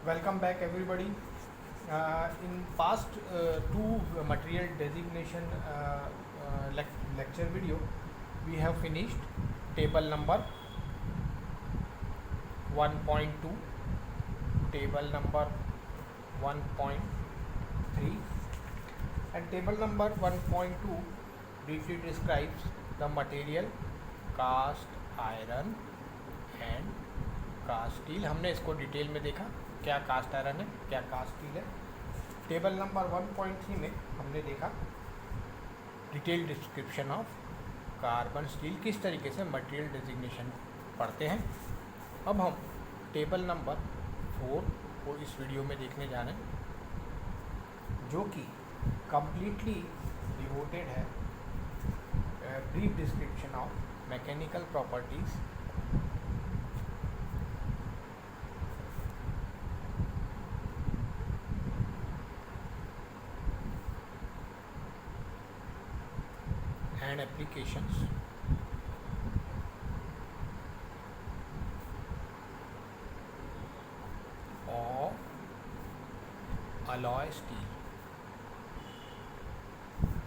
Welcome back everybody. In past two material designation lecture video, we have finished table number 1.2, table number 1.3, and table number 1.2 briefly describes the material cast iron and cast steel. हमने इसको detail में देखा, क्या cast iron है, क्या cast steel है. Table number 1.3 में हमने देखा detail description of carbon steel, किस तरीके से मटेरियल डेजिग्नेशन पढ़ते हैं. अब हम टेबल नंबर 4 को इस वीडियो में देखने जा रहे हैं, जो कि कम्प्लीटली डिवोटेड है brief description of mechanical properties and applications of alloy steel.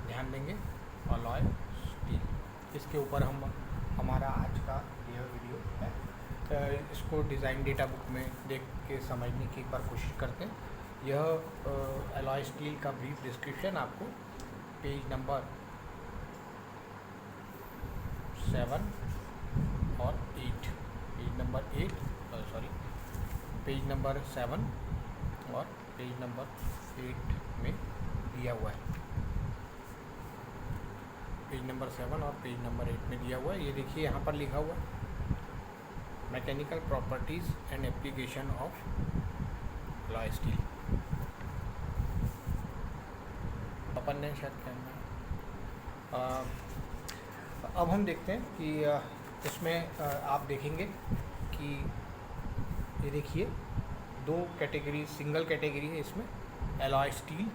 ध्यान देंगे alloy steel, इसके ऊपर हमारा आज का यह वीडियो है. तो इसको डिज़ाइन डेटा बुक में देख के समझने की एक बार कोशिश करते हैं. यह alloy steel का ब्रीफ डिस्क्रिप्शन आपको पेज नंबर 7 और 8, पेज नंबर 7 और पेज नंबर 8 में दिया हुआ है. पेज नंबर 7 और पेज नंबर 8 में दिया हुआ है. ये देखिए यहाँ पर लिखा हुआ है mechanical properties and application of alloy steel. अपन ने शायद कहना. अब हम देखते हैं कि इसमें आप देखेंगे कि ये देखिए दो कैटेगरी, सिंगल कैटेगरी है इसमें अलॉय स्टील.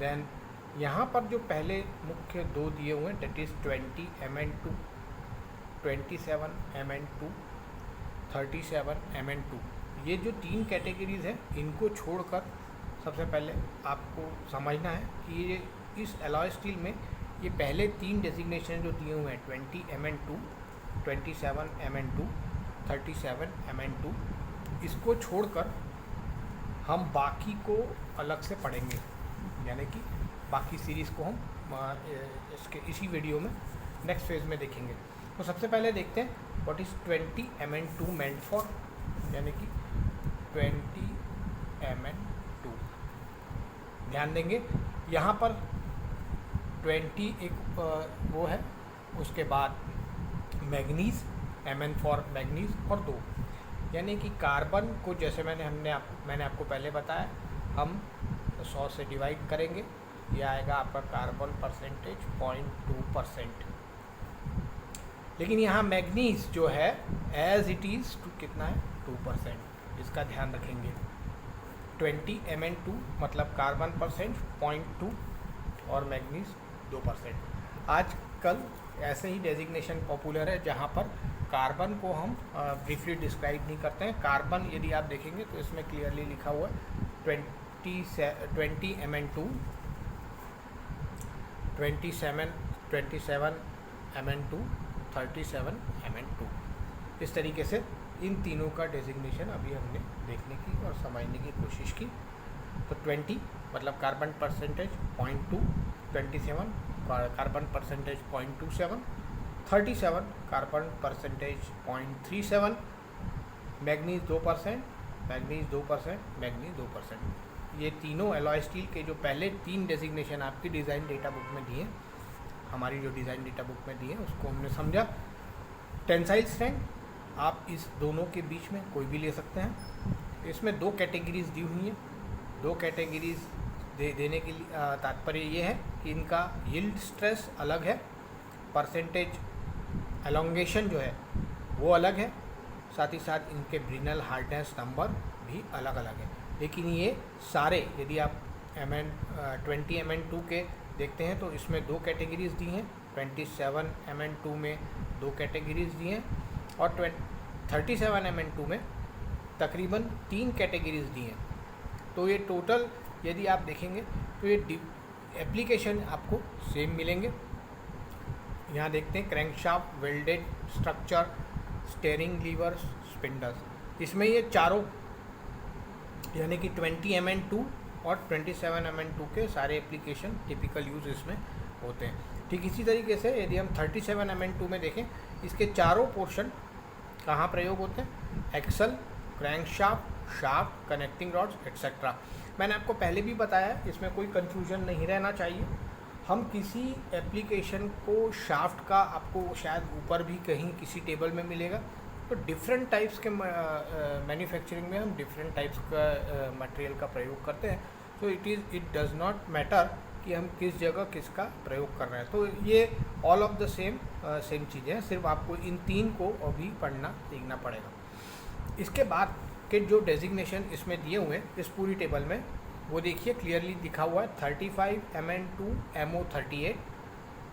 देन यहाँ पर जो पहले मुख्य दो दिए हुए हैं, that is 20 Mn2, 27 Mn2, 37 Mn2. ये जो तीन कैटेगरीज़ हैं, इनको छोड़कर सबसे पहले आपको समझना है कि ये इस अलॉय स्टील में ये पहले तीन डेजिग्नेशन जो दिए हुए हैं 20 Mn2, 27 Mn2, 37 Mn2, इसको छोड़कर हम बाकी को अलग से पढ़ेंगे. यानी कि बाकी सीरीज़ को हम इसके इसी वीडियो में नेक्स्ट फेज़ में देखेंगे. तो सबसे पहले देखते हैं what is 20 Mn2 meant for. यानी कि 20 Mn2, ध्यान देंगे यहाँ पर 20 एक वो है, उसके बाद मैग्नीज़, Mn फॉर मैग्नीज़, और 2. यानी कि कार्बन को जैसे मैंने आपको पहले बताया, हम 100 से डिवाइड करेंगे, यह आएगा आपका कार्बन परसेंटेज 0.2%. लेकिन यहाँ मैग्नीज़ जो है एज इट इज़ कितना है 2%. इसका ध्यान रखेंगे. 20 Mn2 मतलब कार्बन परसेंट 0.2 और मैग्नीज़ 2%. आजकल ऐसे ही डेजिग्नेशन पॉपुलर है जहाँ पर कार्बन को हम ब्रीफली डिस्क्राइब नहीं करते हैं. कार्बन यदि आप देखेंगे तो इसमें क्लियरली लिखा हुआ है 20 Mn2, 27 Mn2, 37 Mn2. इस तरीके से इन तीनों का डेजिग्नेशन अभी हमने देखने की और समझने की कोशिश की. तो 20 मतलब carbon percentage 0.2, 27 carbon percentage 0.27, 37 carbon percentage 0.37, manganese 2%, manganese 2%, manganese 2%. ये तीनों अलॉय स्टील के जो पहले तीन डेजिग्नेशन आपकी डिज़ाइन डेटा बुक में दिए, हमारी जो डिज़ाइन डेटा बुक में दिए, उसको हमने समझा. टेंसाइल स्ट्रेंथ आप इस दोनों के बीच में कोई भी ले सकते हैं. इसमें दो कैटेगरीज दी हुई हैं. दो कैटेगरीज देने के लिए तात्पर्य ये है कि इनका यील्ड स्ट्रेस अलग है, परसेंटेज एलोंगेशन जो है वो अलग है, साथ ही साथ इनके ब्रिनल हार्डनेस नंबर भी अलग अलग है. लेकिन ये सारे यदि आप 20 Mn2 के देखते हैं तो इसमें दो कैटेगरीज दी हैं. 27 Mn2 में दो कैटेगरीज दी हैं और 37 Mn2 में तकरीबन 3 कैटेगरीज दी हैं। तो ये टोटल यदि आप देखेंगे तो ये एप्लीकेशन आपको सेम मिलेंगे। यहाँ देखते हैं crankshaft, welded structure, steering levers, spindles. इसमें ये चारों यानी कि 20 MN2 और 27 MN2 के सारे एप्लीकेशन टिपिकल यूज़ इसमें होते हैं। ठीक इसी तरीके से यदि हम 37 MN2 में देखें, इसके चारों पोर्शन कहाँ प्रयोग होते हैं? Axle, crankshaft, shaft, connecting rods etcetera. मैंने आपको पहले भी बताया, इसमें कोई कंफ्यूजन नहीं रहना चाहिए। हम किसी एप्लीकेशन को शाफ्ट का आपको शायद ऊपर भी कहीं किसी टेबल में मिलेगा, तो डिफरेंट टाइप्स के मैन्युफैक्चरिंग में हम डिफरेंट टाइप्स का मटेरियल का प्रयोग करते हैं। तो इट डज़ नॉट मैटर कि हम किस जगह किसका प्रयोग कर रहे हैं। तो ये ऑल ऑफ द सेम चीज़ें हैं, सिर्फ आपको इन 3 को अभी पढ़ना सीखना पड़ेगा। इसके बाद के जो डेजिग्नेशन इसमें दिए हुए हैं इस पूरी टेबल में, वो देखिए क्लियरली दिखा हुआ है 35 MN2 MO38,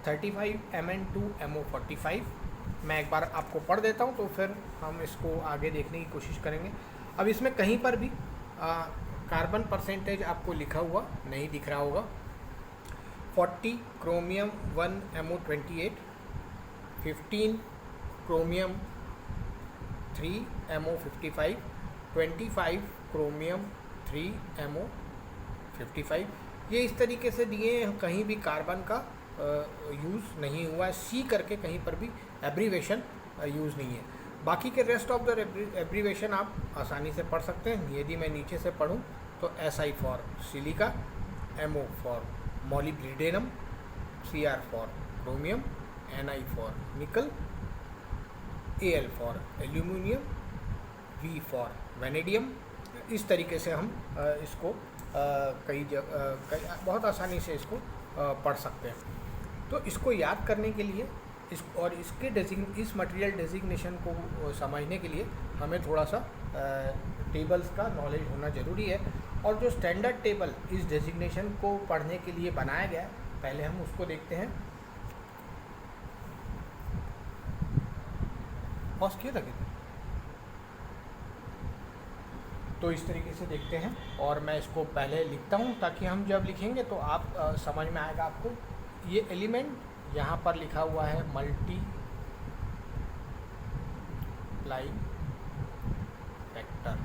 35 MN2 MO45। मैं एक बार आपको पढ़ देता हूँ तो फिर हम इसको आगे देखने की कोशिश करेंगे। अब इसमें कहीं पर भी कार्बन परसेंटेज आपको लिखा हुआ नहीं दिख रहा होगा। 40 chromium 1 MO28, 15 chromium 3 MO55, 25 chromium 3 MO55। ये इस तरीके से दिए हैं, कहीं भी कार्बन का यूज़ नहीं हुआ है। सी करके कहीं पर भी एब्रीवेशन यूज़ नहीं है। बाकी के रेस्ट ऑफ द एब्रीवेशन आप आसानी से पढ़ सकते हैं। यदि मैं नीचे से पढ़ूं तो SI for silica, MO for molybdenum, CR for chromium, NI for निकल, AL for aluminium, V for vanadium. इस तरीके से हम इसको बहुत आसानी से इसको पढ़ सकते हैं। तो इसको याद करने के लिए और इसके इस मटेरियल डेजिग्नेशन को समझने के लिए हमें थोड़ा सा टेबल्स का नॉलेज होना ज़रूरी है। और जो स्टैंडर्ड टेबल इस डेजिग्नेशन को पढ़ने के लिए बनाया गया है, पहले हम उसको देखते हैं। पॉज किया था क्या? तो इस तरीके से देखते हैं और मैं इसको पहले लिखता हूँ ताकि हम जब लिखेंगे तो आप समझ में आएगा आपको। ये एलिमेंट यहाँ पर लिखा हुआ है मल्टीप्लाई फैक्टर।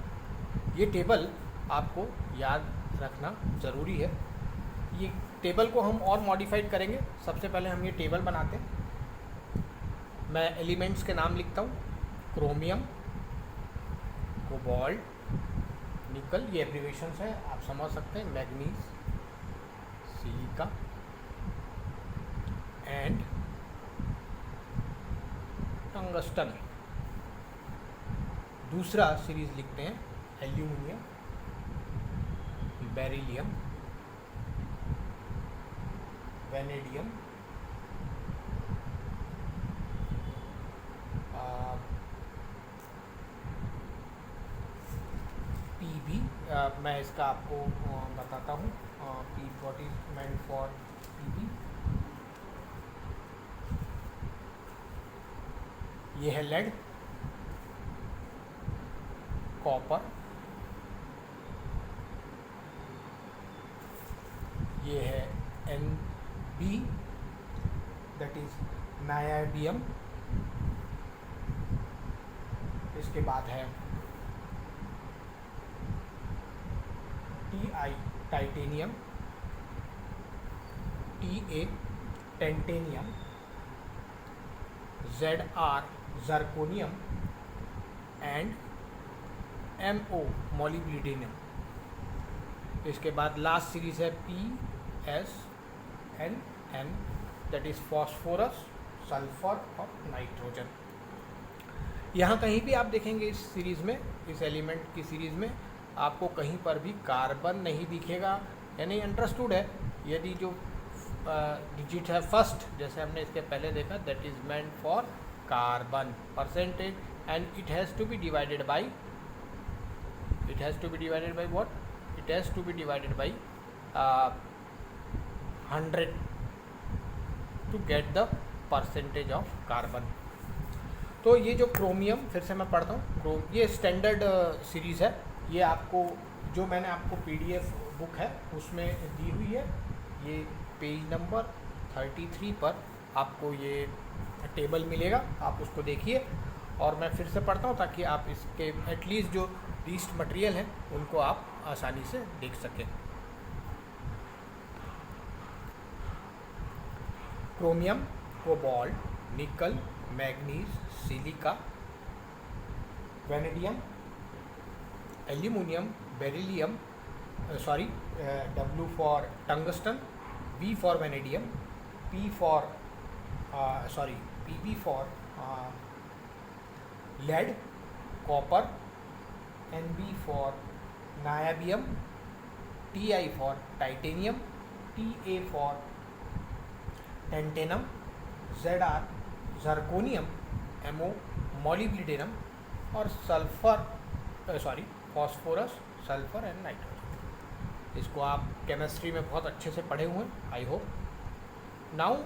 ये टेबल आपको याद रखना ज़रूरी है। ये टेबल को हम और मॉडिफाइड करेंगे। सबसे पहले हम ये टेबल बनाते हैं। मैं एलिमेंट्स के नाम लिखता हूँ, क्रोमियम, कोबाल्ट, निकल, ये एब्रीवेशंस हैं, आप समझ सकते हैं, मैग्नीज, सिलिका एंड टंगस्टन। दूसरा सीरीज लिखते हैं एल्यूमिनियम, बेरिलियम, वेनेडियम, पीबी। मैं इसका आपको बताता हूँ, P what is meant for PB. ये है लेड, कॉपर, ये है NB दैट इज नायाबियम। इसके बाद है TI titanium, TA टेंटेनियम, ZR zirconium and MO molybdenum. इसके बाद लास्ट सीरीज है PSNN that is phosphorus, sulphur और नाइट्रोजन। यहाँ कहीं भी आप देखेंगे इस सीरीज़ में, इस एलिमेंट की सीरीज़ में आपको कहीं पर भी कार्बन नहीं दिखेगा, यानी अंडरस्टूड है। यदि जो डिजिट है फर्स्ट, जैसे हमने इसके पहले देखा, that is meant for carbon percentage and it has to be divided by what? It has to be divided by 100 to get the percentage of carbon। तो ये जो क्रोमियम, फिर से मैं पढ़ता हूँ, ये स्टैंडर्ड सीरीज़ है। ये आपको जो मैंने आपको PDF बुक है उसमें दी हुई है। ये पेज नंबर 33 पर आपको ये टेबल मिलेगा, आप उसको देखिए। और मैं फिर से पढ़ता हूँ ताकि आप इसके एटलीस्ट जो लीस्ट मटेरियल है उनको आप आसानी से देख सकें। क्रोमियम, कोबाल्ट, निकल, manganese, silica, vanadium, aluminium, beryllium, W for tungsten, V for vanadium, P for lead, copper, NB for niobium, Ti for titanium, Ta for tantalum, Zr zirconium, Mo molybdenum और phosphorus, sulphur and nitrogen. इसको आप chemistry में बहुत अच्छे से पढ़े हुए हैं, आई होप। नाउ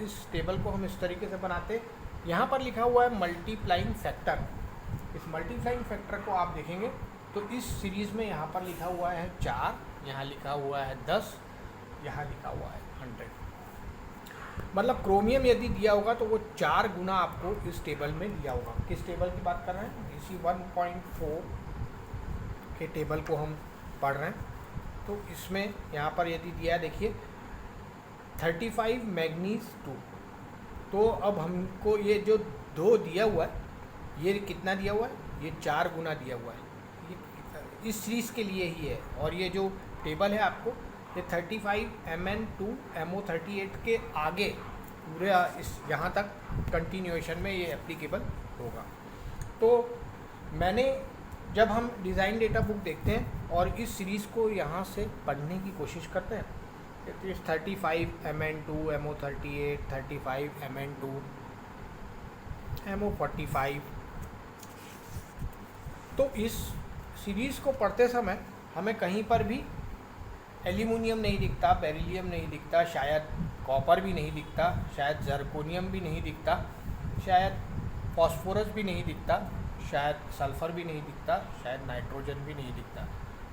इस टेबल को हम इस तरीके से बनाते। यहाँ पर लिखा हुआ है मल्टीप्लाइंग फैक्टर। इस मल्टीप्लाइंग फैक्टर को आप देखेंगे तो इस सीरीज़ में यहाँ पर लिखा हुआ है 4, यहाँ लिखा हुआ है 10, यहाँ लिखा हुआ है 100। मतलब क्रोमियम यदि दिया होगा तो वो 4 गुना आपको इस टेबल में दिया होगा। किस टेबल की बात कर रहे हैं? इसी 1.4 के टेबल को हम पढ़ रहे हैं। तो इसमें यहाँ पर यदि दिया है, देखिए 35 मैग्नीज 2। तो अब हमको ये जो 2 दिया हुआ है, ये कितना दिया हुआ है? ये 4 गुना दिया हुआ है। ये इस सीरीज़ के लिए ही है। और ये जो टेबल है आपको, ये 35 Mn2 MO38 के आगे पूरे इस यहाँ तक कंटिन्यूएशन में ये एप्लीकेबल होगा। तो मैंने जब हम डिज़ाइन डेटा बुक देखते हैं और इस सीरीज़ को यहाँ से पढ़ने की कोशिश करते हैं, तो 35 Mn2 MO38, 35 Mn2 MO45, तो इस सीरीज़ को पढ़ते समय हमें कहीं पर भी एल्यूमिनियम नहीं दिखता, बेरिलियम नहीं दिखता, शायद कॉपर भी नहीं दिखता, शायद जर्कोनियम भी नहीं दिखता, शायद फॉस्फोरस भी नहीं दिखता, शायद सल्फ़र भी नहीं दिखता, शायद नाइट्रोजन भी नहीं दिखता।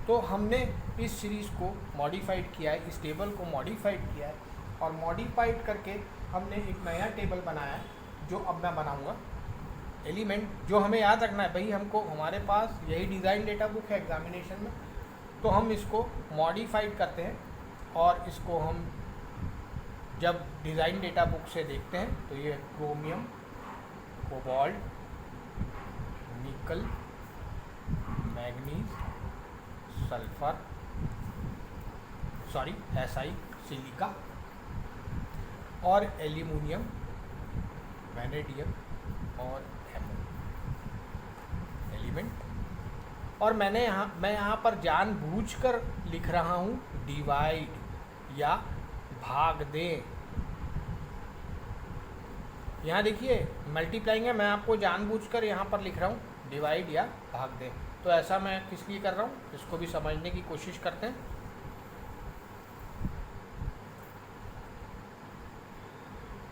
तो हमने इस सीरीज़ को मॉडिफाइड किया है, इस टेबल को मॉडिफाइड किया है और मॉडिफाइड करके हमने एक नया टेबल बनाया है जो अब मैं बनाऊंगा। एलिमेंट जो हमें याद रखना है भाई, हमको हमारे पास यही डिज़ाइन डेटा बुक है एग्जामिनेशन में, तो हम इसको मॉडिफाइड करते हैं और इसको हम जब डिज़ाइन डेटा बुक से देखते हैं तो ये क्रोमियम, कोबाल्ट, निकल, मैग्नीज, सल्फर, Si, सिलिका और एल्यूमिनियम, वेनेडियम और हेमो एलिमेंट। और मैं यहाँ पर जानबूझकर लिख रहा हूँ डिवाइड या भाग दें। यहाँ देखिए मल्टीप्लाइंग है, मैं आपको जानबूझकर यहाँ पर लिख रहा हूँ डिवाइड या भाग दें। तो ऐसा मैं किस लिए कर रहा हूँ, इसको भी समझने की कोशिश करते हैं।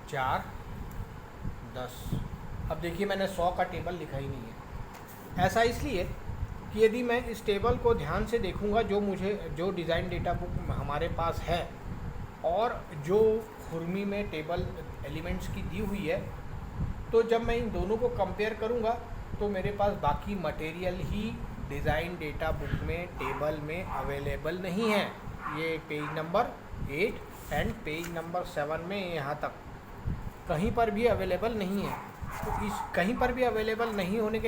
चार 10। अब देखिए मैंने 100 का टेबल लिखा ही नहीं है। ऐसा इसलिए कि यदि मैं इस टेबल को ध्यान से देखूंगा, जो डिज़ाइन डेटा बुक हमारे पास है और जो खुरमी में टेबल एलिमेंट्स की दी हुई है, तो जब मैं इन दोनों को कंपेयर करूंगा तो मेरे पास बाकी मटेरियल ही डिज़ाइन डेटा बुक में टेबल में अवेलेबल नहीं है। ये page number 8 and page number 7 में यहाँ तक कहीं पर भी अवेलेबल नहीं है। तो इस कहीं पर भी अवेलेबल नहीं होने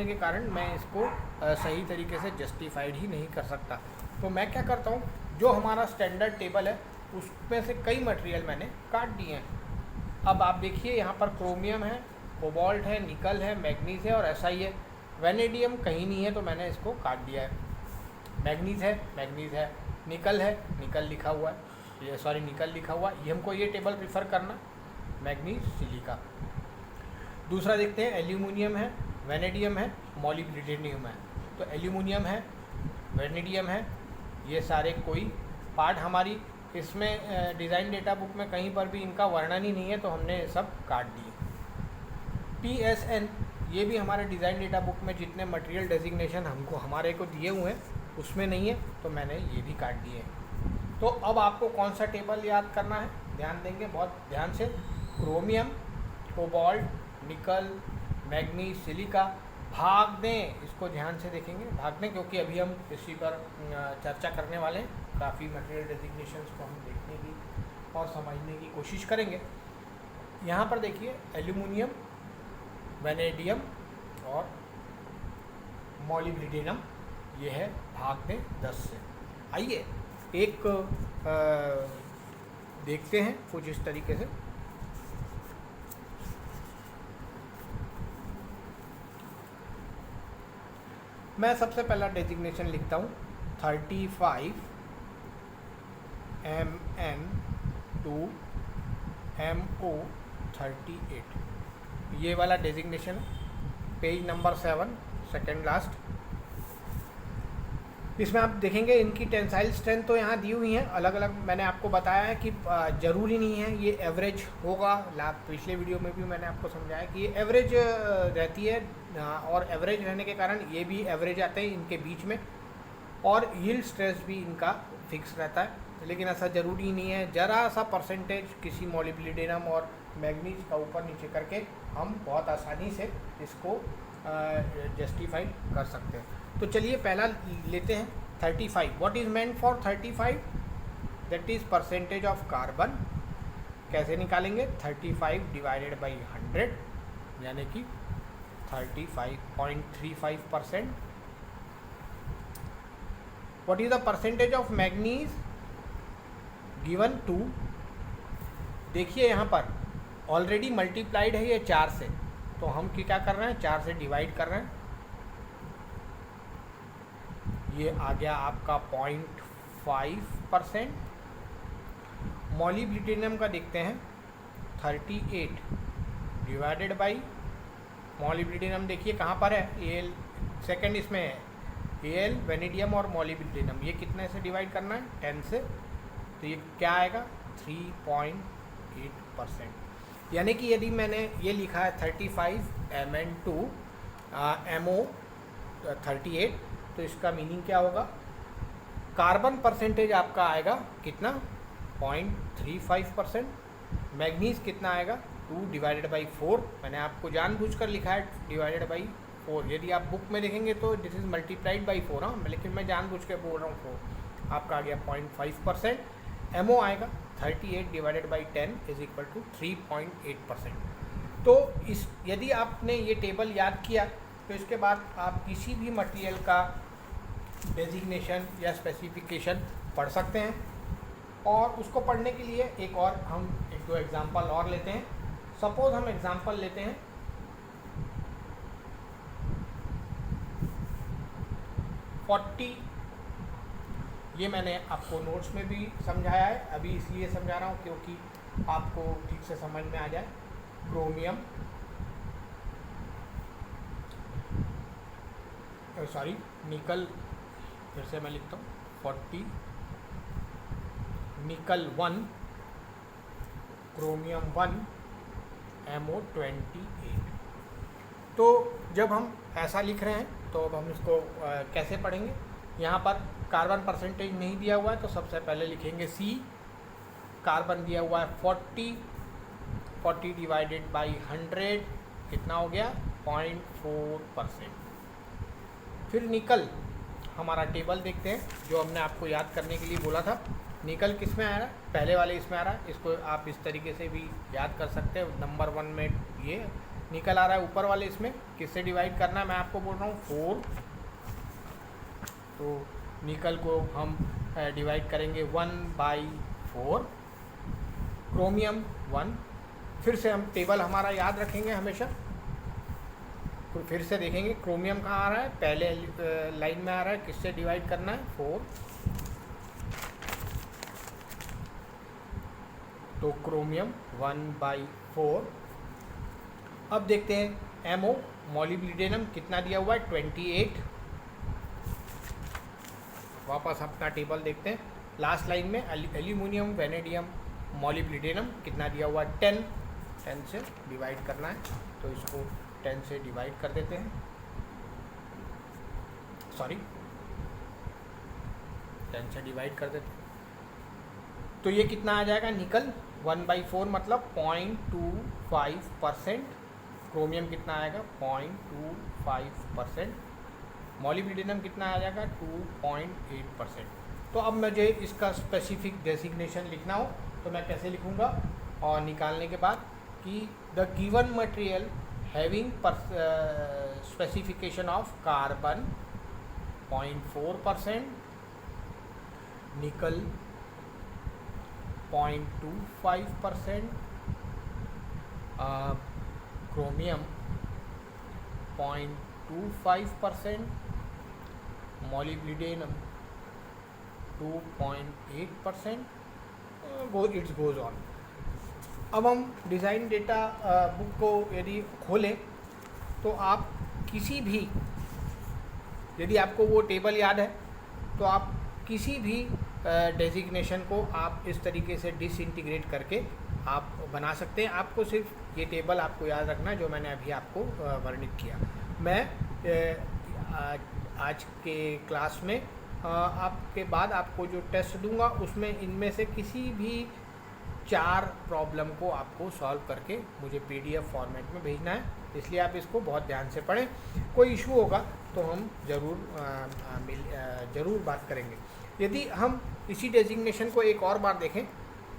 के कारण मैं इसको सही तरीके से जस्टिफाइड ही नहीं कर सकता। तो मैं क्या करता हूँ, जो हमारा स्टैंडर्ड टेबल है उसमें से कई मटेरियल मैंने काट दिए हैं। अब आप देखिए यहाँ पर क्रोमियम है, कोबाल्ट है, निकल है, मैग्नीज है और SI है। वेनेडियम कहीं नहीं है तो मैंने इसको काट दिया है। मैग्नीज है, निकल है, निकल लिखा हुआ है, निकल लिखा हुआ है, ये हमको ये टेबल प्रीफर करना, मैग्नीज, सिलिका। दूसरा देखते हैं, एल्यूमिनियम है, वेनेडियम है, मॉलिब्डेनियम है। तो एल्यूमिनियम है, वेनेडियम है, ये सारे कोई पार्ट हमारी इसमें डिज़ाइन डेटा बुक में कहीं पर भी इनका वर्णन ही नहीं है, तो हमने सब काट दिए। TSN, ये भी हमारे डिज़ाइन डेटा बुक में जितने मटेरियल डेजिग्नेशन हमको हमारे को दिए हुए हैं उसमें नहीं है, तो मैंने ये भी काट दिए हैं। तो अब आपको कौन सा टेबल याद करना है, ध्यान देंगे बहुत ध्यान से। क्रोमियम, कोबाल्ट, निकल, मैग्नीज, सिलिका, भाग दें, इसको ध्यान से देखेंगे, भाग दें, क्योंकि अभी हम इसी पर चर्चा करने वाले हैं। काफ़ी मटेरियल डेजिग्नेशंस को हम देखने की और समझने की कोशिश करेंगे। यहाँ पर देखिए एल्यूमिनियम, वेनेडियम और मॉलिब्डेनम, ये है भाग दें 10 से। आइए एक देखते हैं कुछ इस तरीके से। मैं सबसे पहला डेजिग्नेशन लिखता हूँ 35 Mn2 MO 38, ये वाला designation, page number 7, second last. इसमें आप देखेंगे इनकी टेंसाइल स्ट्रेंथ तो यहाँ दी हुई हैं अलग अलग। मैंने आपको बताया है कि ज़रूरी नहीं है ये एवरेज होगा, पिछले वीडियो में भी मैंने आपको समझाया कि ये एवरेज रहती है, और एवरेज रहने के कारण ये भी एवरेज आते हैं इनके बीच में, और यील्ड स्ट्रेस भी इनका फिक्स रहता है। लेकिन ऐसा ज़रूरी नहीं है, ज़रा सा परसेंटेज किसी मॉलिब्डेनम और मैग्नीज का ऊपर नीचे करके हम बहुत आसानी से इसको जस्टिफाई कर सकते हैं। तो चलिए पहला लेते हैं 35। What is meant for 35? That is percentage of carbon. कैसे निकालेंगे? 35 डिवाइडेड बाई 100, यानी कि 35.35%। What is the percentage of manganese given 2? देखिए यहाँ पर ऑलरेडी मल्टीप्लाइड है ये 4 से, तो हम क्या कर रहे हैं, 4 से डिवाइड कर रहे हैं। ये आ गया आपका 0.5%। मॉलिब्डेनम का देखते हैं 38 डिवाइडेड बाई, मॉलिब्डेनम देखिए कहाँ पर है, Al सेकेंड इसमें है, Al, वेनेडियम और मॉलिब्डेनम, ये कितने से डिवाइड करना है? 10 से। तो ये क्या आएगा? 3.8%। यानी कि यदि मैंने ये लिखा है 35 Mn2 MO 38, तो इसका मीनिंग क्या होगा? कार्बन परसेंटेज आपका आएगा कितना? 0.35%। मैग्नीज कितना आएगा? 2 डिवाइडेड बाई 4। मैंने आपको जानबूझकर लिखा है डिवाइडेड बाई 4। यदि आप बुक में देखेंगे तो दिस इज़ मल्टीप्लाइड बाई 4, हाँ, लेकिन मैं जानबूझ के बोल रहा हूँ 4। आपका आ गया 0.5%। MO आएगा 38 divided by 10 is equal to 3.8%। तो इस यदि आपने ये टेबल याद किया तो इसके बाद आप किसी भी मटेरियल का डेजिग्नेशन या स्पेसिफिकेशन पढ़ सकते हैं। और उसको पढ़ने के लिए एक और हम 1-2 एग्जांपल और लेते हैं। सपोज हम एग्जांपल लेते हैं 40। ये मैंने आपको नोट्स में भी समझाया है, अभी इसलिए समझा रहा हूँ क्योंकि आपको ठीक से समझ में आ जाए। क्रोमियम, सॉरी निकल, फिर से मैं लिखता हूँ 40, निकल 1, क्रोमियम 1, MO 28। तो जब हम ऐसा लिख रहे हैं तो अब हम इसको कैसे पढ़ेंगे? यहाँ पर कार्बन परसेंटेज नहीं दिया हुआ है, तो सबसे पहले लिखेंगे C। कार्बन दिया हुआ है 40 डिवाइडेड बाई 100 कितना हो गया? 0.4%। फिर निकल, हमारा टेबल देखते हैं जो हमने आपको याद करने के लिए बोला था। निकल किस में आ रहा है? पहले वाले इसमें आ रहा है। इसको आप इस तरीके से भी याद कर सकते हैं। नंबर 1 में ये निकल आ रहा है, ऊपर वाले इसमें किससे डिवाइड करना है मैं आपको बोल रहा हूँ 4। तो निकल को हम डिवाइड करेंगे 1/4। क्रोमियम 1। फिर से हम टेबल हमारा याद रखेंगे हमेशा। फिर से देखेंगे क्रोमियम कहाँ आ रहा है, पहले लाइन में आ रहा है, किससे डिवाइड करना है? 4। तो क्रोमियम 1/4। अब देखते हैं MO मॉलिब्डेनम कितना दिया हुआ है? 28। वापस अपना टेबल देखते हैं। लास्ट लाइन में एल्यूमिनियम, वेनेडियम, मॉलिब्डेनम कितना दिया हुआ है? 10। 10 से डिवाइड करना है, तो इसको 10 से डिवाइड कर देते हैं, सॉरी 10 से डिवाइड कर देते हैं। तो ये कितना आ जाएगा, निकल 1/4 मतलब 0.25%, क्रोमियम कितना आएगा 0.25%, मॉलिब्डेनम कितना आ जाएगा 2.8%। तो अब मुझे इसका स्पेसिफिक डेसिग्नेशन लिखना हो तो मैं कैसे लिखूँगा, और निकालने के बाद कि the given material having specification of carbon 0.4%, निकल 0.25%, chromium 0.25%, molybdenum 2.8%, it's goes on. अब हम डिज़ाइन डेटा बुक को यदि खोलें तो आप किसी भी, यदि आपको वो टेबल याद है तो आप किसी भी डेजिग्नेशन को आप इस तरीके से डिसइंटीग्रेट करके आप बना सकते हैं। आपको सिर्फ ये टेबल आपको याद रखना है जो मैंने अभी आपको वर्णित किया। मैं आज के क्लास में आपके बाद आपको जो टेस्ट दूंगा उसमें इनमें से किसी भी 4 प्रॉब्लम को आपको सॉल्व करके मुझे PDF फॉर्मेट में भेजना है, इसलिए आप इसको बहुत ध्यान से पढ़ें। कोई इशू होगा तो हम ज़रूर बात करेंगे। यदि हम इसी डेजिग्नेशन को एक और बार देखें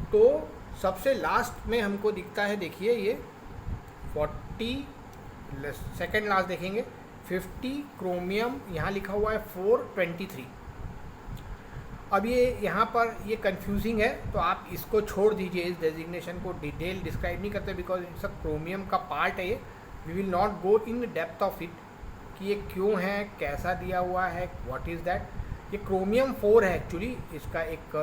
तो सबसे लास्ट में हमको दिखता है, देखिए ये 40, सेकेंड लास्ट देखेंगे 50, क्रोमियम यहाँ लिखा हुआ है 423। अब ये यहाँ पर ये कंफ्यूजिंग है, तो आप इसको छोड़ दीजिए, इस डेजिग्नेशन को डिटेल डिस्क्राइब नहीं करते बिकॉज इट्स अ क्रोमियम का पार्ट है ये। We will not go in depth of it कि ये क्यों है, कैसा दिया हुआ है, व्हाट इज़ दैट। ये क्रोमियम 4 है एक्चुअली, इसका एक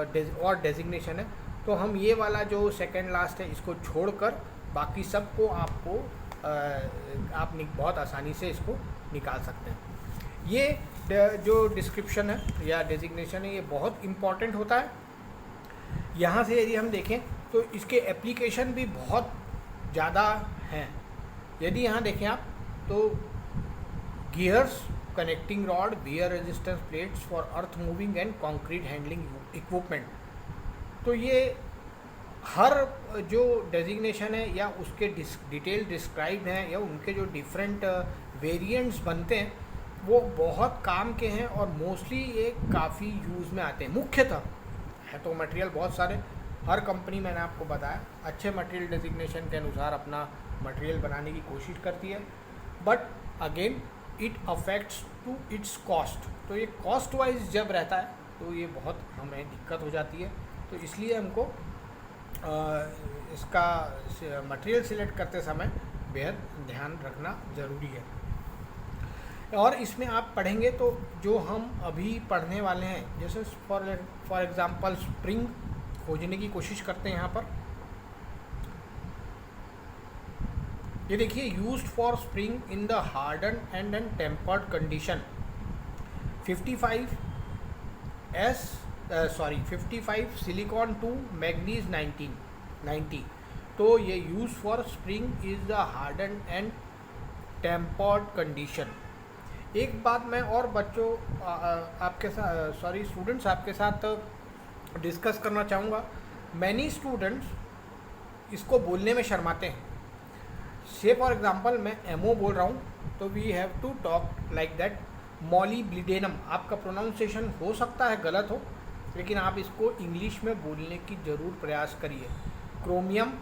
और डेजिग्नेशन है। तो हम ये वाला जो सेकेंड लास्ट है इसको छोड़कर बाकी सबको आपको आप बहुत आसानी से इसको निकाल सकते हैं। ये जो डिस्क्रिप्शन है या डेजिग्नेशन है ये बहुत इम्पॉर्टेंट होता है। यहाँ से यदि हम देखें तो इसके एप्लीकेशन भी बहुत ज़्यादा हैं। यदि यहाँ देखें आप तो gears, connecting rod, wear resistance plates for earth moving and concrete handling equipment, तो ये हर जो डेजिग्नेशन है या उसके डिटेल डिस्क्राइब हैं या उनके जो डिफरेंट वेरिएंट्स बनते हैं वो बहुत काम के हैं और मोस्टली ये काफ़ी यूज़ में आते हैं। मुख्यतः है तो मटेरियल बहुत सारे, हर कंपनी मैंने आपको बताया अच्छे मटेरियल डेजिग्नेशन के अनुसार अपना मटेरियल बनाने की कोशिश करती है, but again it affects to its cost. तो ये कॉस्ट वाइज जब रहता है तो ये बहुत हमें दिक्कत हो जाती है, तो इसलिए हमको इसका मटेरियल सिलेक्ट करते समय बेहद ध्यान रखना ज़रूरी है। और इसमें आप पढ़ेंगे तो जो हम अभी पढ़ने वाले हैं, जैसे फॉर एग्ज़ाम्पल स्प्रिंग खोजने की कोशिश करते हैं। यहाँ पर ये देखिए, used for spring in the harden and tempered condition 55 silicon to manganese 90। तो ये use for spring is the harden and tempered condition. एक बात मैं और बच्चों आपके साथ स्टूडेंट्स आपके साथ डिस्कस करना चाहूँगा। मैनी स्टूडेंट्स इसको बोलने में शर्माते हैं। से फॉर एग्जांपल मैं एमओ बोल रहा हूँ तो we have to talk like that. Molybdenum आपका प्रोनाउंसिएशन हो सकता है गलत हो, लेकिन आप इसको इंग्लिश में बोलने की ज़रूर प्रयास करिए। क्रोमियम,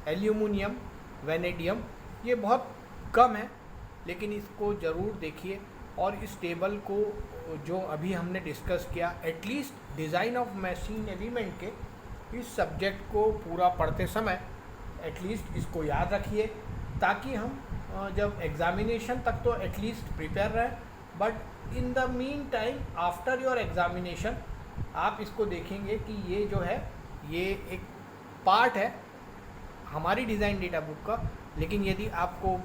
एल्यूमिनियम, वेनेडियम ये बहुत कम है, लेकिन इसको ज़रूर देखिए। और इस टेबल को जो अभी हमने डिस्कस किया, at least design of machine element के इस सब्जेक्ट को पूरा पढ़ते समय एटलीस्ट इसको याद रखिए, ताकि हम जब एग्ज़ामिनेशन तक तो एटलीस्ट प्रिपेयर रहें। But in the mean time after your examination आप इसको देखेंगे कि ये जो है ये एक पार्ट है हमारी डिज़ाइन डेटा बुक का। लेकिन यदि आपको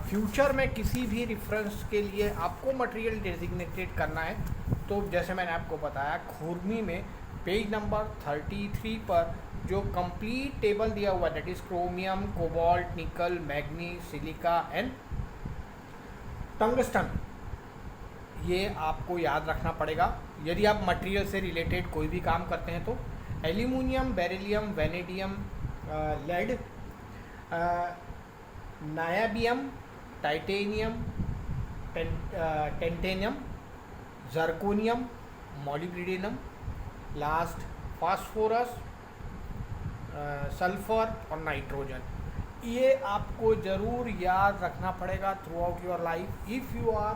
फ्यूचर में किसी भी रेफरेंस के लिए आपको मटेरियल डेजिग्नेटेड करना है तो जैसे मैंने आपको बताया, खुरमी में पेज नंबर 33 पर जो कंप्लीट टेबल दिया हुआ है दैट इज क्रोमियम, कोबाल्ट, निकल, मैग्नीज, सिलिका एंड टंगस्टन, ये आपको याद रखना पड़ेगा यदि आप मटेरियल से रिलेटेड कोई भी काम करते हैं। तो aluminium, beryllium, vanadium, lead, niobium, titanium, tantalum, zirconium, molybdenum, last phosphorus, sulphur और नाइट्रोजन। ये आपको ज़रूर याद रखना पड़ेगा throughout your life if you are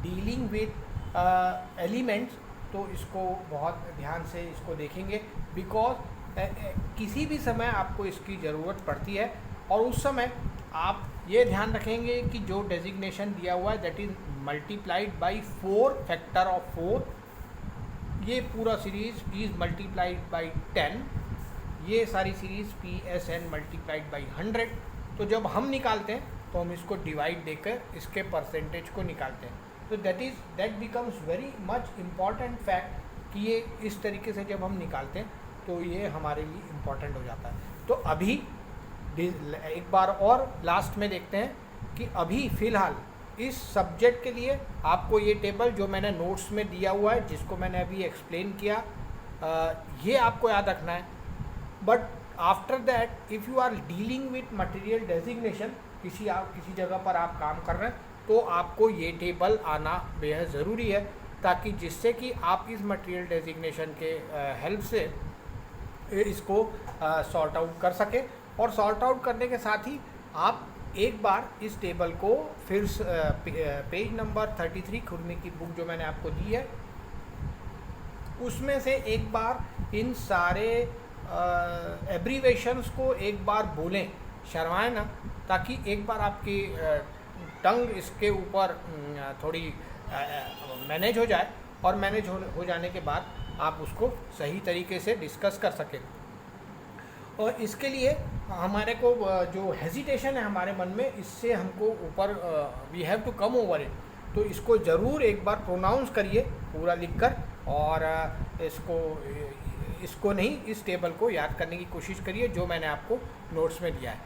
dealing with elements. तो इसको बहुत ध्यान से इसको देखेंगे बिकॉज किसी भी समय आपको इसकी ज़रूरत पड़ती है। और उस समय आप ये ध्यान रखेंगे कि जो डेजिग्नेशन दिया हुआ है that is multiplied by 4, factor of 4, ये पूरा सीरीज़ इज़ मल्टीप्लाइड बाई 10, ये सारी सीरीज़ PSN मल्टीप्लाइड बाई 100। तो जब हम निकालते हैं तो हम इसको डिवाइड देकर इसके परसेंटेज को निकालते हैं। तो that becomes very much important fact कि ये इस तरीके से जब हम निकालते हैं तो ये हमारे लिए इम्पॉर्टेंट हो जाता है। तो अभी एक बार और लास्ट में देखते हैं कि अभी फ़िलहाल इस सब्जेक्ट के लिए आपको ये टेबल जो मैंने नोट्स में दिया हुआ है, जिसको मैंने अभी एक्सप्लेन किया, ये आपको याद रखना है। But after that if you are dealing with material designation, किसी जगह पर आप काम कर रहे हैं तो आपको ये टेबल आना बेहद ज़रूरी है, ताकि जिससे कि आप इस मटेरियल डेजिग्नेशन के हेल्प से इसको सॉर्ट आउट कर सकें। और सॉर्ट आउट करने के साथ ही आप एक बार इस टेबल को फिर पेज नंबर 33 खुरमी की बुक जो मैंने आपको दी है उसमें से एक बार इन सारे एब्रीवेशंस को एक बार बोलें, शर्माएं ना, ताकि एक बार आपकी टंग इसके ऊपर थोड़ी मैनेज हो जाए और मैनेज हो जाने के बाद आप उसको सही तरीके से डिस्कस कर सकें। और इसके लिए हमारे को जो हेजिटेशन है हमारे मन में, इससे हमको ऊपर we have to come over it. तो इसको ज़रूर एक बार प्रोनाउंस करिए पूरा लिखकर, और इसको नहीं, इस टेबल को याद करने की कोशिश करिए जो मैंने आपको नोट्स में दिया है।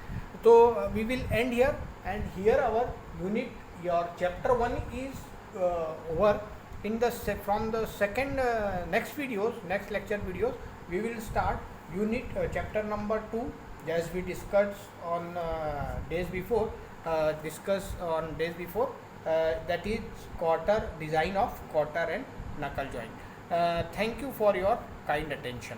तो we will end here and here our unit, your chapter 1 is over. in the from the second next lecture videos we will start unit chapter number 2 as we discussed on days before, that is quarter, design of quarter and knuckle joint. Thank you for your kind attention.